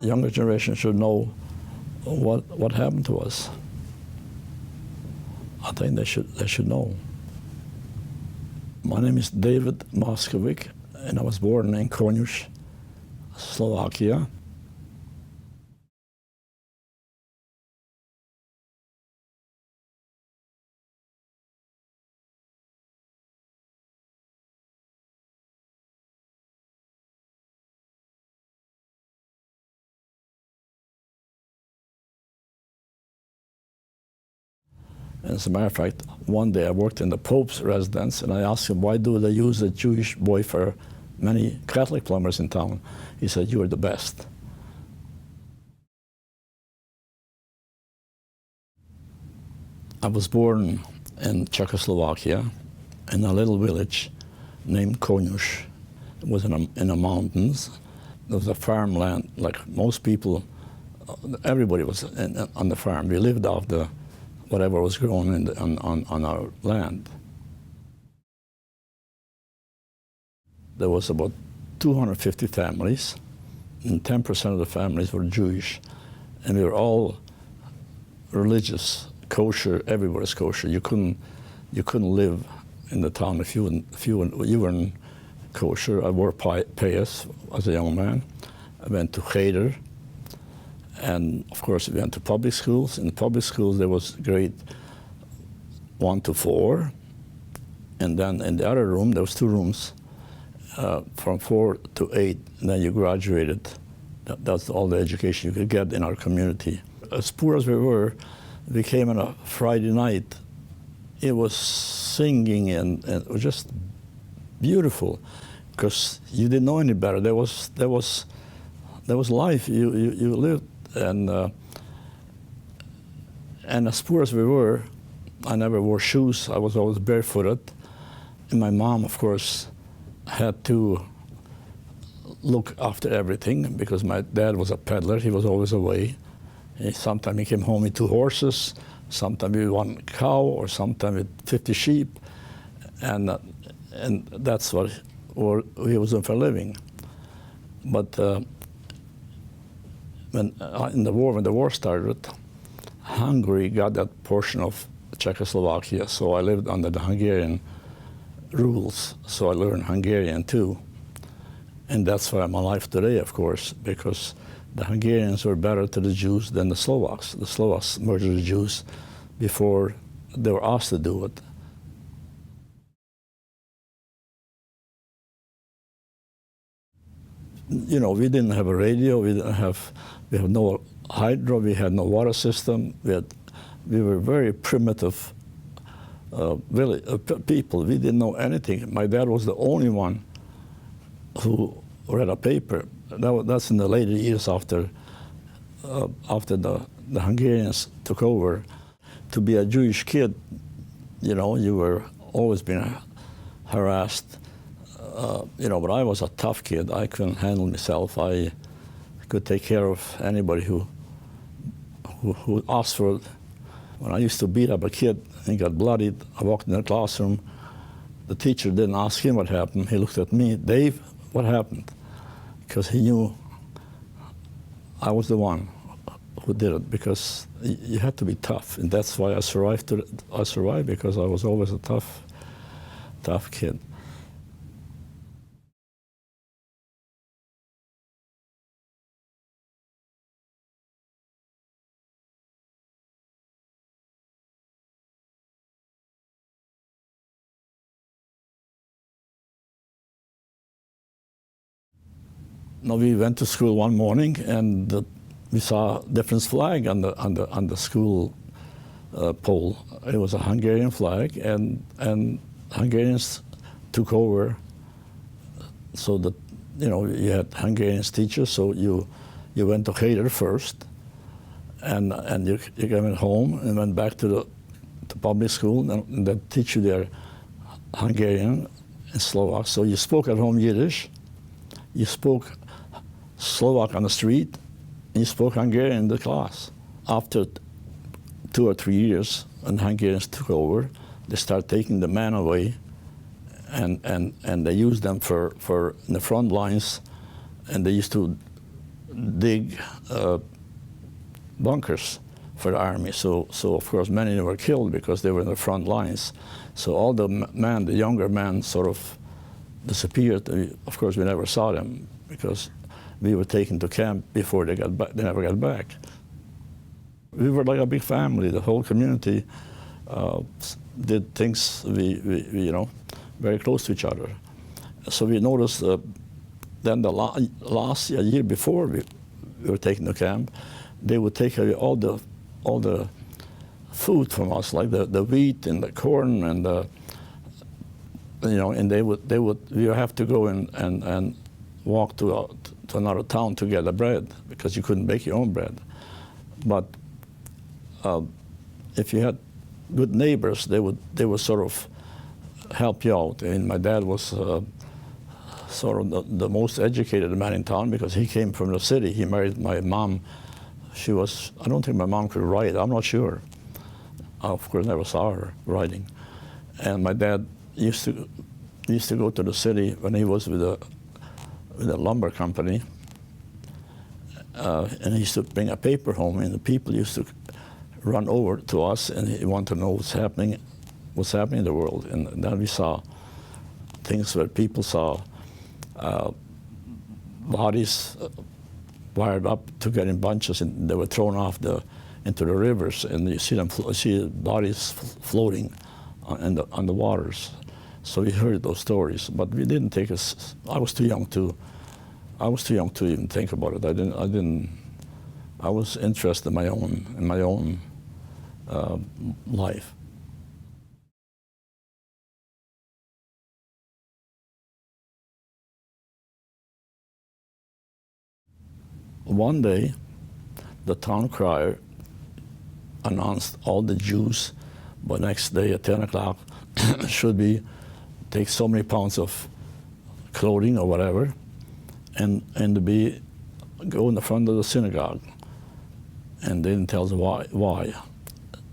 Younger generation should know what happened to us. I think they should know. My name is David Moskovic, and I was born in Koňuš, Slovakia. As a matter of fact, one day I worked in the Pope's residence, and I asked him, why do they use a Jewish boy for many Catholic plumbers in town? He said, you are the best. I was born in Czechoslovakia in a little village named Koňuš. It was in the mountains. There was a farmland, like most people, everybody was on the farm. We lived off the whatever was grown on our land. There was about 250 families, and 10% of the families were Jewish, and we were all religious, kosher. Everybody was kosher. You couldn't live in the town if you weren't kosher. I wore payas as a young man. I went to Cheder. And of course, we went to public schools. In the public schools, there was grade 1 to 4. And then in the other room, there was 2 rooms, from 4 to 8. And then you graduated. That's all the education you could get in our community. As poor as we were, we came on a Friday night. It was singing and it was just beautiful, because you didn't know any better. There was life. You lived. And as poor as we were, I never wore shoes. I was always barefooted. And my mom, of course, had to look after everything, because my dad was a peddler. He was always away. Sometimes he came home with 2 horses, sometimes with 1 cow, or sometimes with 50 sheep. And that's what he was doing for a living. But when the war started, Hungary got that portion of Czechoslovakia, so I lived under the Hungarian rules, so I learned Hungarian too. And that's why I'm alive today, of course, because the Hungarians were better to the Jews than the Slovaks. The Slovaks murdered the Jews before they were asked to do it. You know, we didn't have a radio, we had no hydro, we had no water system, we were very primitive people. We didn't know anything. My dad was the only one who read a paper. That's in the later years after the Hungarians took over. To be a Jewish kid, you know, you were always being harassed. You know, but I was a tough kid. I couldn't handle myself. I could take care of anybody who asked for it. When I used to beat up a kid and he got bloodied, I walked in the classroom. The teacher didn't ask him what happened. He looked at me, Dave, what happened? Because he knew I was the one who did it, because you had to be tough. And that's why I survived. I survived because I was always a tough kid. No, we went to school one morning, and we saw a different flag on the school pole. It was a Hungarian flag, and Hungarians took over. So that, you know, you had Hungarian teachers. So you went to Cheder first, and you went home and went back to the public school, and the teacher there Hungarian and Slovak. So you spoke at home Yiddish, you spoke Slovak on the street, and you spoke Hungarian in the class. After 2 or 3 years, when Hungarians took over, they started taking the men away, and they used them for in the front lines, and they used to dig bunkers for the army. So of course many were killed because they were in the front lines. So all the men, the younger men, sort of disappeared. Of course we never saw them because we were taken to camp before they got back. They never got back. We were like a big family. The whole community did things we very close to each other. So we noticed then the last year before we were taken to camp, they would take away all the food from us, like the wheat and the corn and the, and they would we would have to go and walk to another town to get the bread because you couldn't bake your own bread. But if you had good neighbors, they would sort of help you out. And my dad was sort of the most educated man in town because he came from the city. He married my mom. I don't think my mom could write. I'm not sure. I, of course, never saw her writing. And my dad used to go to the city when he was with a lumber company, and he used to bring a paper home, and the people used to run over to us, and he wanted to know what's happening in the world. And then we saw things where people saw bodies wired up together in bunches, and they were thrown off into the rivers, and you see bodies floating on the waters. So we heard those stories, but we didn't take us. I was too young to even think about it. I was interested in my own life. One day, the town crier announced all the Jews by next day at 10 o'clock should take so many pounds of clothing or whatever, and go in the front of the synagogue. And they didn't tell us why.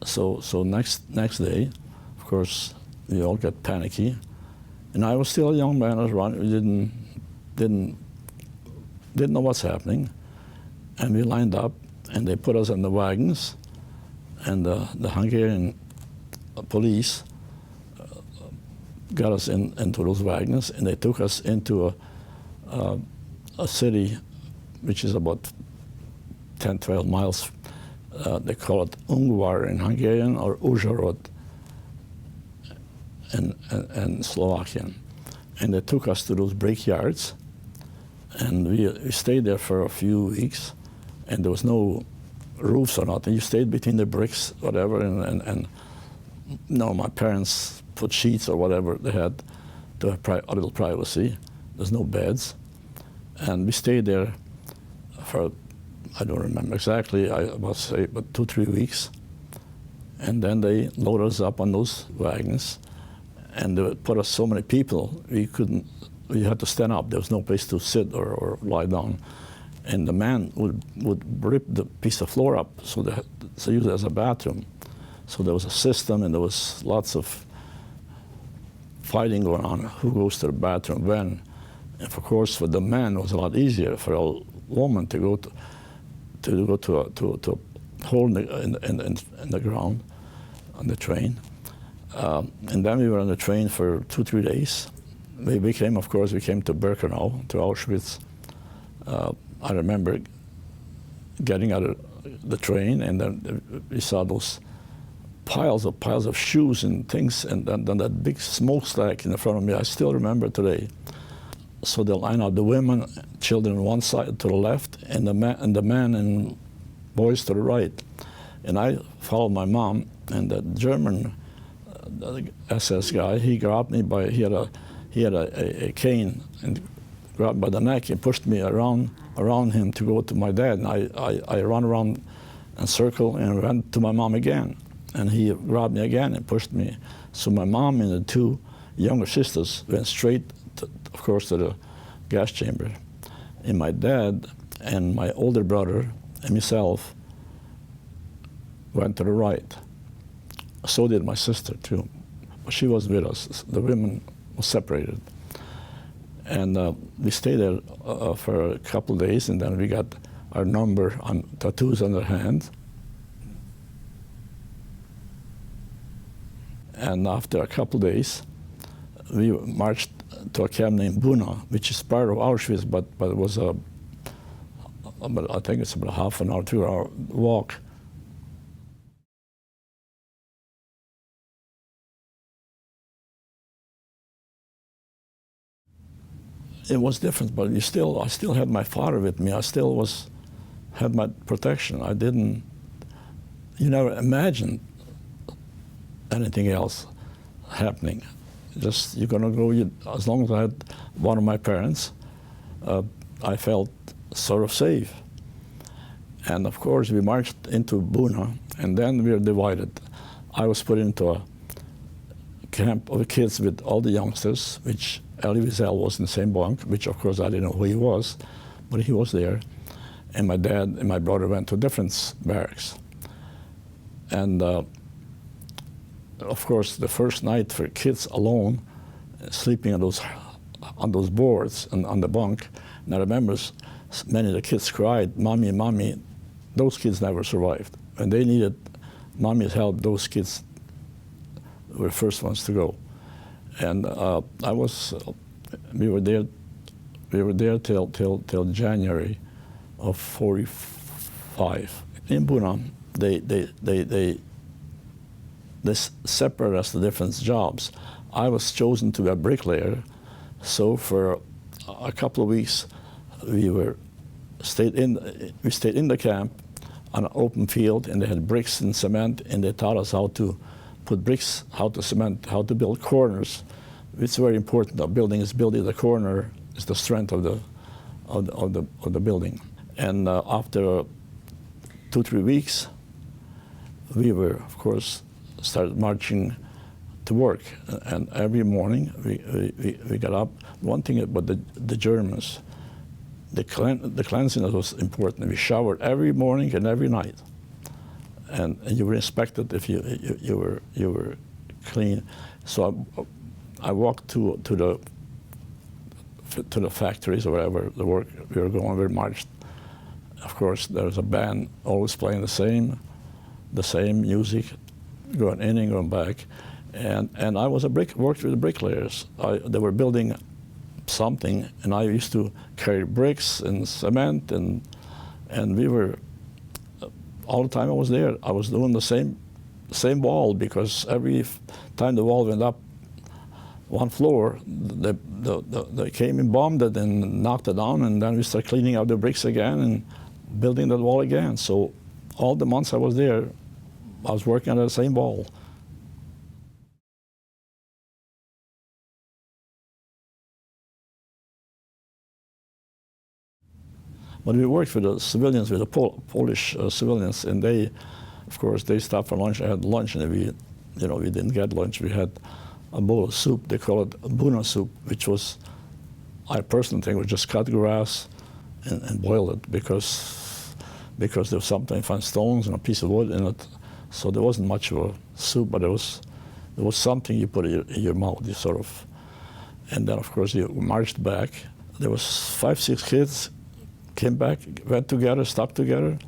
So next day, of course, we all got panicky, and I was still a young man. I was running. We didn't know what's happening. And we lined up, and they put us in the wagons, and the Hungarian police got us into those wagons, and they took us into a city which is about 10, 12 miles. They call it Ungvar in Hungarian, or Uzhhorod in Slovakian. And they took us to those brickyards, and we stayed there for a few weeks. And there was no roofs or nothing. You stayed between the bricks, whatever, and my parents put sheets or whatever they had to have a little privacy. There's no beds. And we stayed there for, I don't remember exactly, I must say, but 2-3 weeks. And then they loaded us up on those wagons, and they put us so many people, we had to stand up. There was no place to sit or lie down. And the man would rip the piece of floor up so use it as a bathroom. So there was a system, and there was lots of fighting going on. Who goes to the bathroom when? And of course, for the man, it was a lot easier for a woman to go to a hole in the ground on the train. And then we were on the train for 2-3 days. We came to Birkenau, to Auschwitz. I remember getting out of the train, and then we saw those piles of shoes and things, and then that big smokestack in front of me. I still remember today. So they line out the women, children on one side to the left, and the men and boys to the right. And I followed my mom, and the German SS guy, he grabbed me he had a cane, and grabbed by the neck and pushed me around him to go to my dad. And I ran around and circled and ran to my mom again. And he grabbed me again and pushed me. So my mom and the two younger sisters went straight, of course, to the gas chamber. And my dad and my older brother and myself went to the right. So did my sister, too. She was with us. The women were separated. And we stayed there for a couple of days, and then we got our number on tattoos on our hands. And after a couple of days, we marched to a camp named Buna, which is part of Auschwitz, but it was I think it's about a half an hour, 2 hour walk. It was different, but I still had my father with me. I still had my protection. You never imagined anything else happening. Just, you're gonna go, as long as I had one of my parents, I felt sort of safe. And of course, we marched into Buna, and then we were divided. I was put into a camp of kids with all the youngsters, which Elie Wiesel was in the same bunk, which of course I didn't know who he was, but he was there. And my dad and my brother went to different barracks. And of course, the first night for kids alone, sleeping on those boards and on the bunk, and I remember many of the kids cried, "Mommy, Mommy." Those kids never survived. When they needed Mommy's help, those kids were the first ones to go. And we were there till January of '45. In Buna, they separated us to different jobs. I was chosen to be a bricklayer, so for a couple of weeks we stayed in the camp on an open field, and they had bricks and cement, and they taught us how to put bricks, how to cement, how to build corners. It's very important. A building is built in the corner is the strength of the building. And after 2-3 weeks, we were, of course, started marching to work. And every morning we got up. One thing about the Germans, the cleanliness was important. We showered every morning and every night. And you were inspected if you were clean. So I walked to the factories or wherever the work we were going. We marched. Of course, there was a band always playing the same music, going in and going back. And I was worked with the bricklayers. They were building something, and I used to carry bricks and cement, and we were. All the time I was there, I was doing the same wall, because every time the wall went up one floor, they came and bombed it and knocked it down, and then we started cleaning out the bricks again and building that wall again. So all the months I was there, I was working on the same wall. But we worked with the civilians, with the Polish civilians, and they, of course, they stopped for lunch. I had lunch, and we didn't get lunch. We had a bowl of soup. They call it Buna soup, which was, I personally think, was just cut grass and boil it, because there was sometimes found stones and a piece of wood in it. So there wasn't much of a soup, but there was something you put in your mouth, you sort of. And then, of course, you marched back. There was 5-6 kids. Came back, went together, stuck together,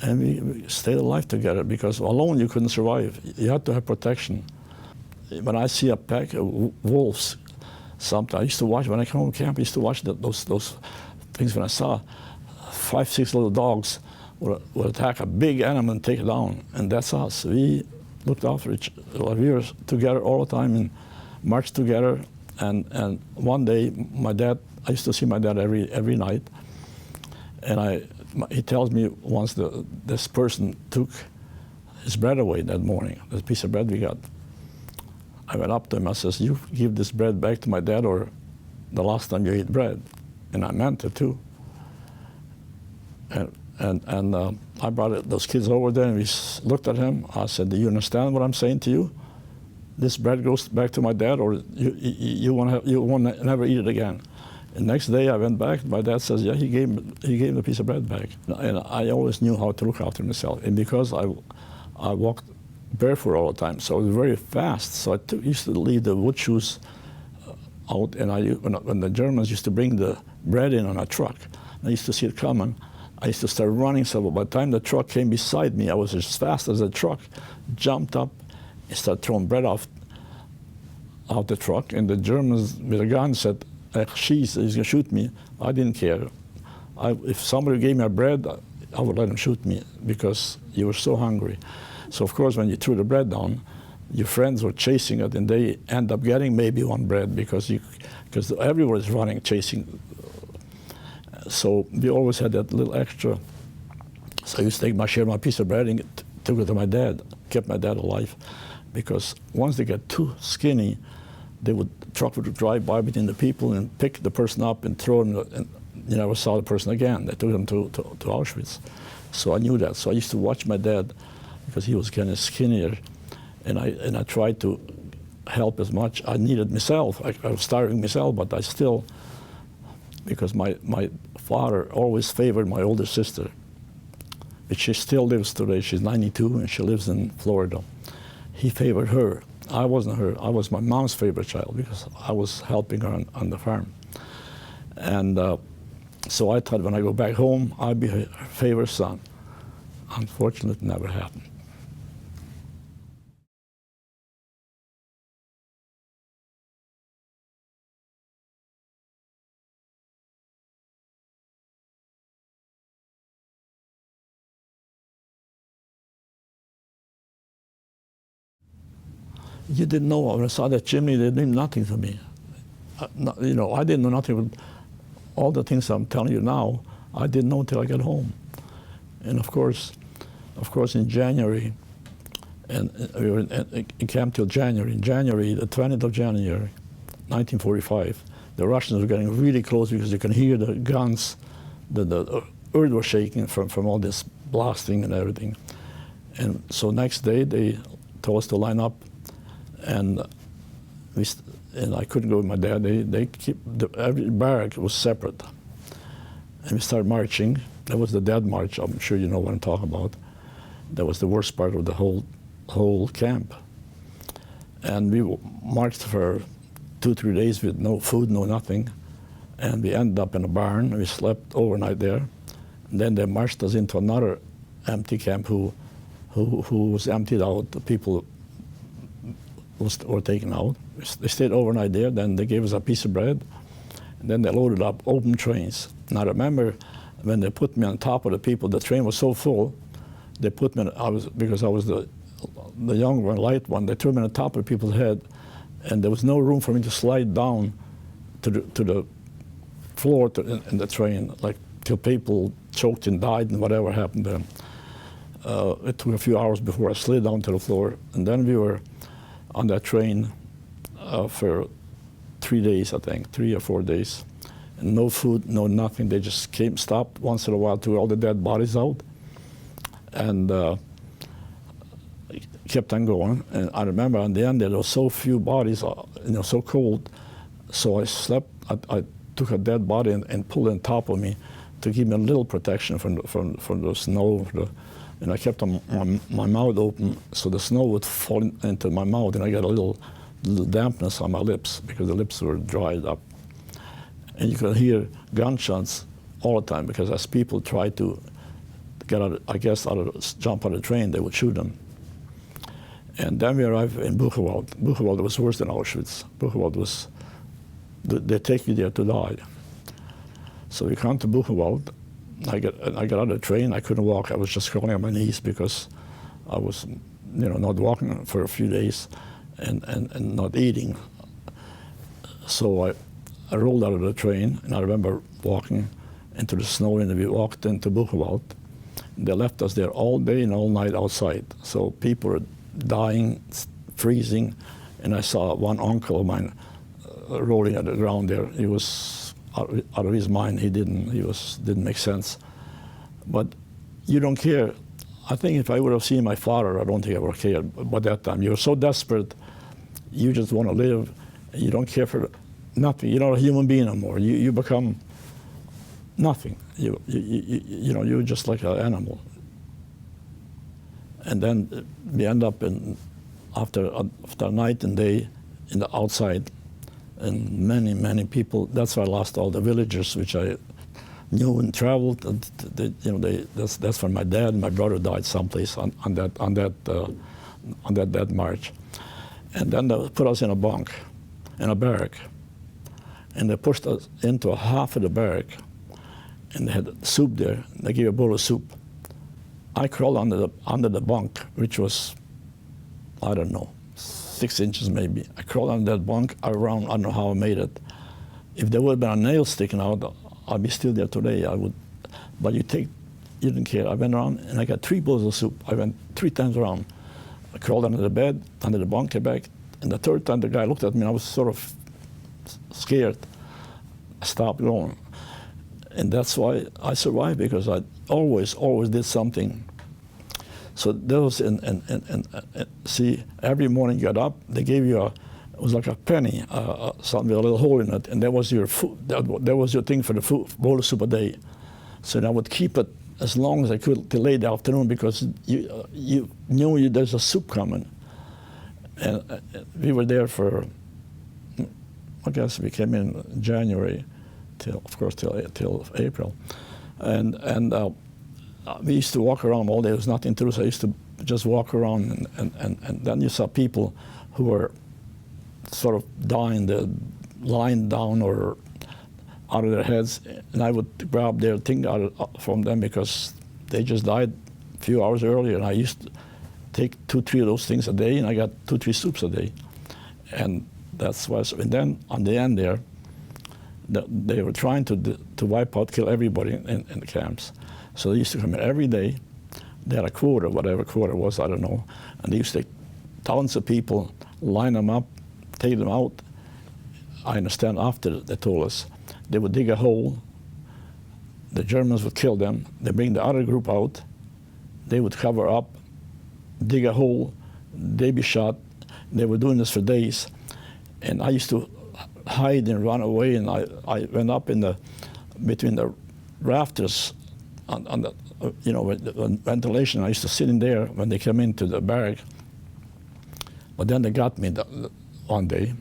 and we stayed alive together, because alone you couldn't survive. You had to have protection. When I see a pack of wolves, sometimes I used to watch, when I come home from camp, I used to watch those things. When I saw 5-6 little dogs would attack a big animal and take it down, and that's us. We looked after each other. We were together all the time and marched together. And one day, I used to see my dad every night. And he tells me once this person took his bread away that morning, this piece of bread we got. I went up to him, I says, "You give this bread back to my dad, or the last time you ate bread." And I meant it too. And I brought those kids over there, and we looked at him. I said, "Do you understand what I'm saying to you?" this bread goes back to my dad, or you won't never eat it again. And next day I went back. My dad says, yeah, he gave me the piece of bread back. And I always knew how to look after myself. And because I walked barefoot all the time, so I was very fast. So I used to leave the wood shoes out. And when the Germans used to bring the bread in on a truck, I used to see it coming. I used to start running. So by the time the truck came beside me, I was as fast as the truck, jumped up, and started throwing bread out the truck. And the Germans with a gun said, he's going to shoot me. I didn't care. If somebody gave me bread, I would let him shoot me because you were so hungry. So of course, when you threw the bread down, your friends were chasing it, and they end up getting maybe one bread because everyone is running, chasing. So we always had that little extra. So I used to take my piece of bread and took it to my dad, kept my dad alive, because once they get too skinny, truck would drive by between the people and pick the person up and throw him, and you never saw the person again. They took him to Auschwitz. So I knew that. So I used to watch my dad because he was kind of skinnier, and I tried to help as much. I needed myself. I was starving myself, but I still, because my father always favored my older sister, but she still lives today. She's 92 and she lives in Florida. He favored her. I wasn't her. I was my mom's favorite child because I was helping her on the farm. And so I thought when I go back home, I'd be her favorite son. Unfortunately, it never happened. You didn't know. When I saw that chimney, they didn't mean nothing to me. I didn't know nothing. All the things I'm telling you now, I didn't know until I got home. And of course, in January, and we were in camp till January. In January, the 20th of January, 1945, the Russians were getting really close because you can hear the guns. The earth was shaking from all this blasting and everything. And so next day, they told us to line up. And I couldn't go with my dad. Every barrack was separate. And we started marching. That was the Dead March. I'm sure you know what I'm talking about. That was the worst part of the whole camp. And we marched for 2-3 days with no food, no nothing. And we ended up in a barn. We slept overnight there. And then they marched us into another empty camp who was emptied out. The people were taken out. They stayed overnight there. Then they gave us a piece of bread. And then they loaded up open trains. And I remember when they put me on top of the people, the train was so full, they put me, because I was the young one, light one, they threw me on top of people's head, and there was no room for me to slide down to the floor in the train, like till people choked and died and whatever happened there. It took a few hours before I slid down to the floor. And then we were on that train for 3 days, I think, 3 or 4 days. And no food, no nothing. They just stopped once in a while, took all the dead bodies out, and kept on going. And I remember on the end there were so few bodies, so cold. So I slept. I took a dead body and pulled it on top of me to give me a little protection from the snow. And I kept my mouth open so the snow would fall into my mouth, and I got a little dampness on my lips because the lips were dried up. And you could hear gunshots all the time because as people tried to get out, jump on the train, they would shoot them. And then we arrived in Buchenwald. Buchenwald was worse than Auschwitz. Buchenwald was, they take you there to die. So we come to Buchenwald. I got out of the train. I couldn't walk. I was just crawling on my knees because I was, not walking for a few days and not eating. So I rolled out of the train, and I remember walking into the snow, and we walked into Buchenwald. They left us there all day and all night outside. So people were dying, freezing, and I saw one uncle of mine rolling on the ground there. He was out of his mind. Didn't make sense. But you don't care. I think if I would have seen my father, I don't think I would have cared. By that time, you were so desperate you just want to live. You don't care for nothing. You're not a human being anymore. You become nothing. You're just like an animal. And then we end up after night and day in the outside, and many people. That's why I lost all the villagers, which I knew and traveled. That's when my dad and my brother died someplace on that march. And then they put us in a bunk, in a barrack, and they pushed us into a half of the barrack, and they had soup there. They gave a bowl of soup. I crawled under the bunk, which was, I don't know, 6 inches maybe. I crawled under that bunk around. I don't know how I made it. If there would have been a nail sticking out, I'd be still there today. I would, but you didn't care. I went around and I got 3 bowls of soup. I went 3 times around. I crawled under the bed, under the bunk, came back, and the 3rd time the guy looked at me and I was sort of scared. I stopped going. And that's why I survived, because I always did something. So there was, see, every morning you got up, they gave you it was like a penny, something with a little hole in it, and that was your food. That was your thing for the food, bowl of soup a day. So I would keep it as long as I could till late afternoon, because you knew there's a soup coming. And we were there for, I guess we came in January, till April, and we used to walk around all day. There was nothing to do, so I used to just walk around, and then you saw people who were sort of dying, lying down or out of their heads, and I would grab their thing from them, because they just died a few hours earlier, and I used to take 2-3 of those things a day, and I got 2-3 soups a day, and that's why. And then on the end there, they were trying to wipe out, kill everybody in the camps. So they used to come in every day. They had a quota, whatever quota was, I don't know. And they used to take thousands of people, line them up, take them out. I understand after they told us, they would dig a hole. The Germans would kill them. They bring the other group out. They would cover up, dig a hole. They'd be shot. They were doing this for days. And I used to hide and run away, and I went up between the rafters on the ventilation. I used to sit in there when they came into the barrack. But then they got me one day,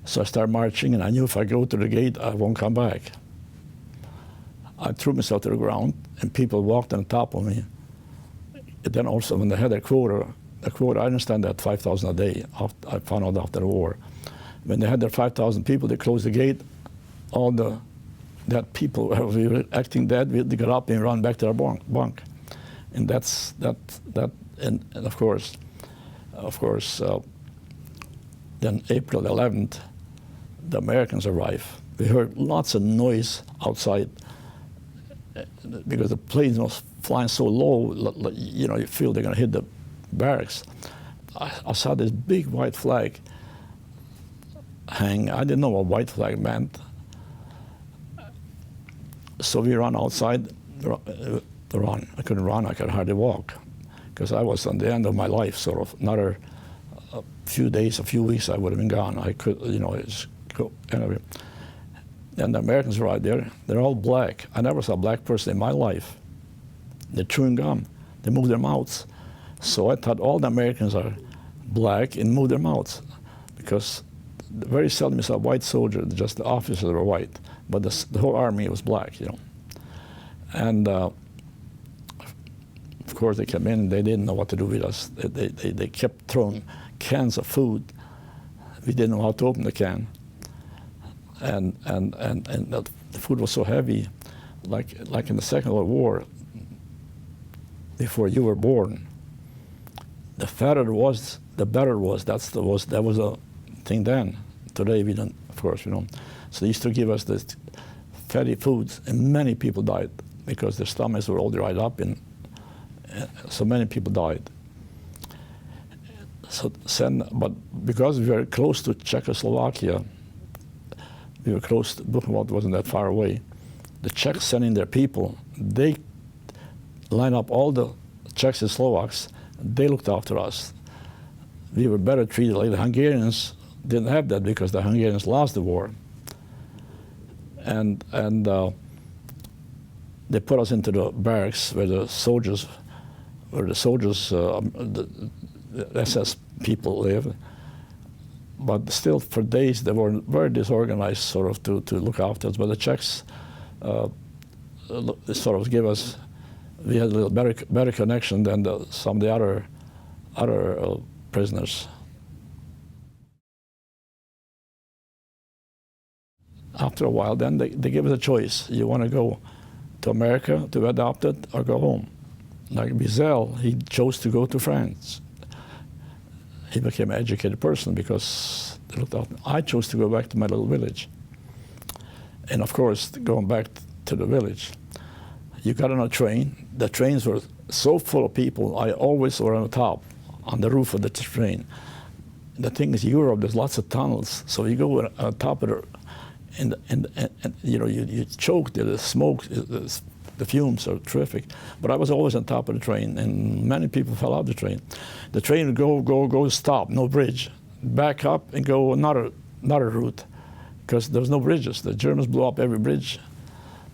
so I started marching, and I knew if I go to the gate, I won't come back. I threw myself to the ground, and people walked on top of me. And then also, when they had their quota, I understand that 5,000 a day. I found out after the war. When they had their 5,000 people, they closed the gate. All that people we were acting dead, they got up and run back to their bunk. And that's that. And of course, then April 11th, the Americans arrived. We heard lots of noise outside, because the planes was flying so low. You feel they're going to hit the barracks. I saw this big white flag hang. I didn't know what white flag meant. So we ran outside. I couldn't run. I could hardly walk, because I was on the end of my life. Sort of another few days, a few weeks, I would have been gone. I could, just go anyway. And the Americans were out there. They're all black. I never saw a black person in my life. They're chewing gum. They move their mouths. So I thought all the Americans are black and move their mouths, because very seldom you saw a white soldier. Just the officers were white, but the whole army was black, And of course they came in. They didn't know what to do with us. They kept throwing cans of food. We didn't know how to open the can. And the food was so heavy, like in the Second World War, before you were born. The fatter it was, the better it was. That was a thing then. Today we don't, of course, we don't. So they used to give us this fatty foods, and many people died because their stomachs were all dried up, and so many people died. But because we were close to Czechoslovakia, we were close. Buchenwald wasn't that far away. The Czechs sending their people, they lined up all the Czechs and Slovaks. They looked after us. We were better treated. Like the Hungarians didn't have that because the Hungarians lost the war. And they put us into the barracks where the soldiers, the SS people lived. But still, for days, they were very disorganized, sort of, to look after us. But the Czechs sort of gave us, we had a little better connection than some of the other prisoners. After a while, then they gave us a choice. You want to go to America to be adopted or go home? Like Wiesel, he chose to go to France. He became an educated person because they looked out. I chose to go back to my little village. And of course, going back to the village, you got on a train. The trains were so full of people, I always were on the top, on the roof of the train. The thing is, Europe, there's lots of tunnels, so you go on top of the, and you know, you choke, the smoke, the fumes are terrific. But I was always on top of the train, and many people fell out of the train. The train would go, stop, no bridge. Back up and go another route, because there was no bridges. The Germans blew up every bridge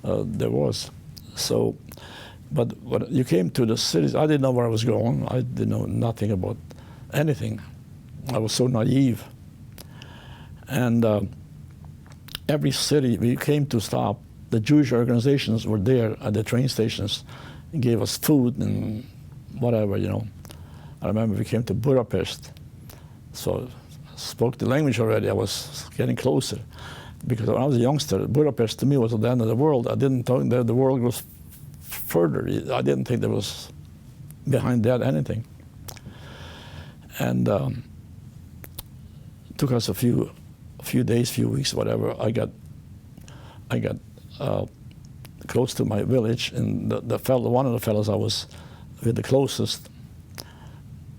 there was. So, but when you came to the cities, I didn't know where I was going. I didn't know nothing about anything. I was so naive. And every city we came to stop, the Jewish organizations were there at the train stations and gave us food and whatever, you know. I remember we came to Budapest, so I spoke the language already. I was getting closer. Because when I was a youngster, Budapest to me was the end of the world. I didn't think that the world was further. I didn't think there was behind that anything. And it took us a few days, few weeks, whatever. I got close to my village, and one of the fellows I was with the closest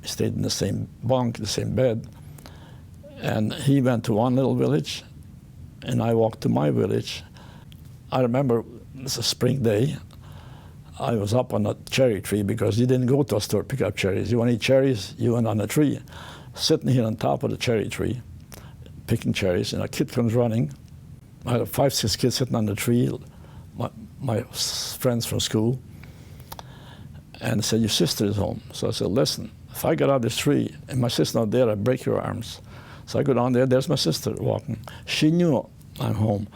stayed in the same bunk, the same bed, and he went to one little village, and I walked to my village. I remember it's a spring day. I was up on a cherry tree because you didn't go to a store to pick up cherries. You want to eat cherries, you went on a tree. Sitting here on top of the cherry tree, picking cherries, and a kid comes running. I had 5, 6 kids sitting on the tree, my friends from school, and said, your sister is home. So I said, listen, if I get out of this tree and my sister's not there, I break your arms. So I go down there, there's my sister walking. She knew I'm home.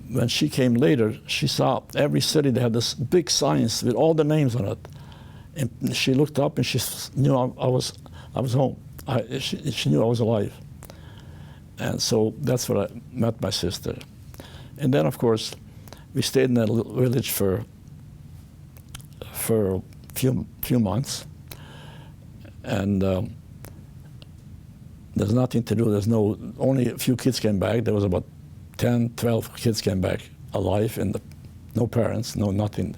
When she came later, she saw every city, they had this big signs with all the names on it. And she looked up and she knew I was home. She knew I was alive. And so that's where I met my sister. And then, of course, we stayed in that little village for a few months. And there's nothing to do. Only a few kids came back. There was about 10, 12 kids came back alive, and no parents, no nothing.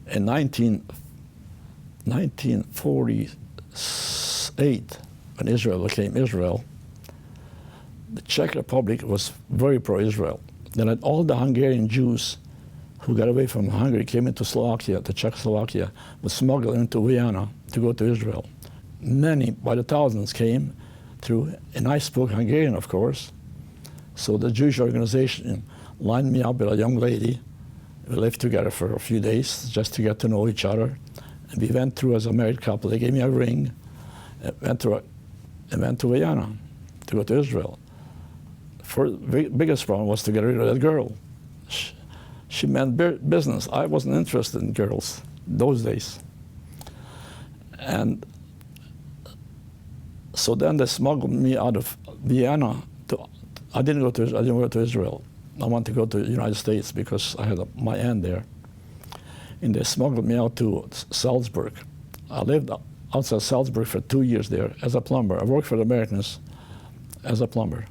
In 1948, when Israel became Israel, the Czech Republic was very pro-Israel. Then all the Hungarian Jews who got away from Hungary came into Slovakia, to Czechoslovakia, was smuggled into Vienna to go to Israel. Many, by the thousands, came through, and I spoke Hungarian, of course. So the Jewish organization lined me up with a young lady. We lived together for a few days just to get to know each other. And we went through as a married couple. They gave me a ring, and went to Vienna to go to Israel. The biggest problem was to get rid of that girl. She meant business. I wasn't interested in girls those days. And so then they smuggled me out of Vienna. I didn't go to Israel. I wanted to go to the United States because I had my aunt there. And they smuggled me out to Salzburg. I lived outside Salzburg for 2 years there as a plumber. I worked for the Americans as a plumber,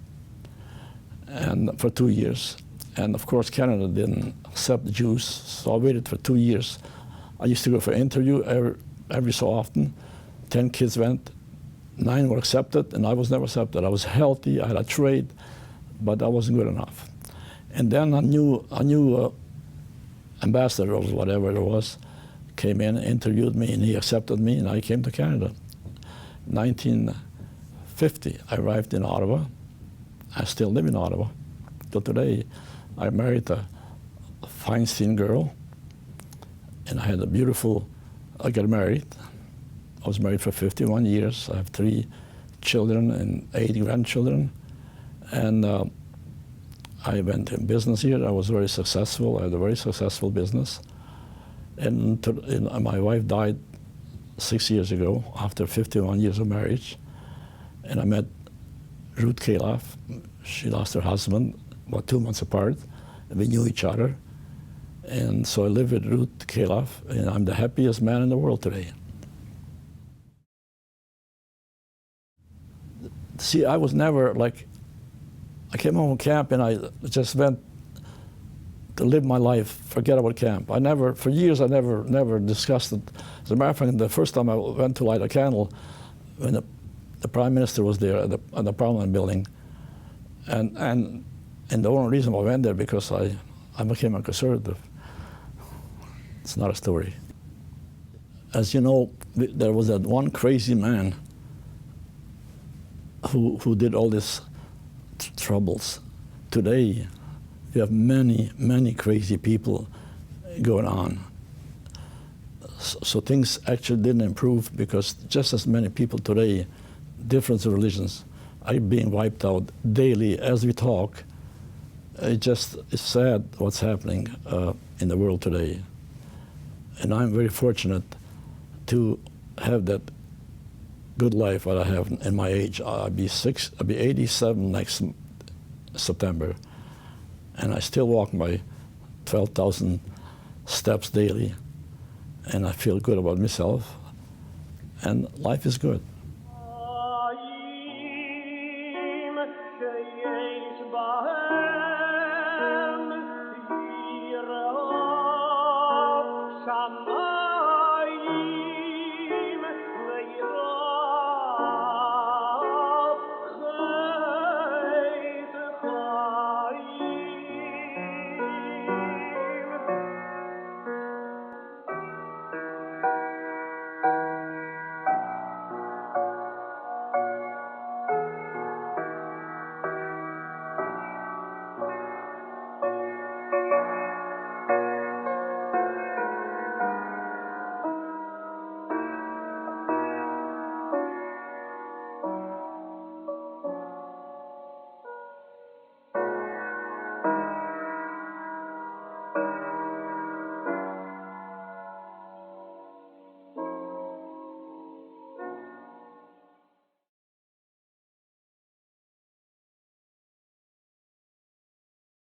and for 2 years. And of course, Canada didn't accept the Jews, so I waited for 2 years. I used to go for an interview every so often. 10 kids went, 9 were accepted, and I was never accepted. I was healthy, I had a trade, but that wasn't good enough. And then a new ambassador or whatever it was came in, interviewed me, and he accepted me, and I came to Canada. 1950, I arrived in Ottawa. I still live in Ottawa. Till today, I married a Feinstein girl, and I had a beautiful, I got married. I was married for 51 years. I have 3 children and 8 grandchildren. And I went in business here. I was very successful. I had a very successful business. And my wife died 6 years ago after 51 years of marriage. And I met Ruth Kaloff. She lost her husband about 2 months apart, and we knew each other. And so I live with Ruth Kaloff, and I'm the happiest man in the world today. See, I was never like, I came home from camp and I just went to live my life, forget about camp. For years I never discussed it. As a matter of fact, the first time I went to light a candle, when the Prime Minister was there at the Parliament building, and the only reason I went there because I became a conservative. It's not a story. As you know, there was that one crazy man who did all these troubles. Today, you have many crazy people going on. So things actually didn't improve because just as many people today, different religions, are being wiped out daily as we talk. It's sad what's happening in the world today. And I'm very fortunate to have that good life that I have in my age. I'll be 87 next September, and I still walk my 12,000 steps daily, and I feel good about myself, and life is good.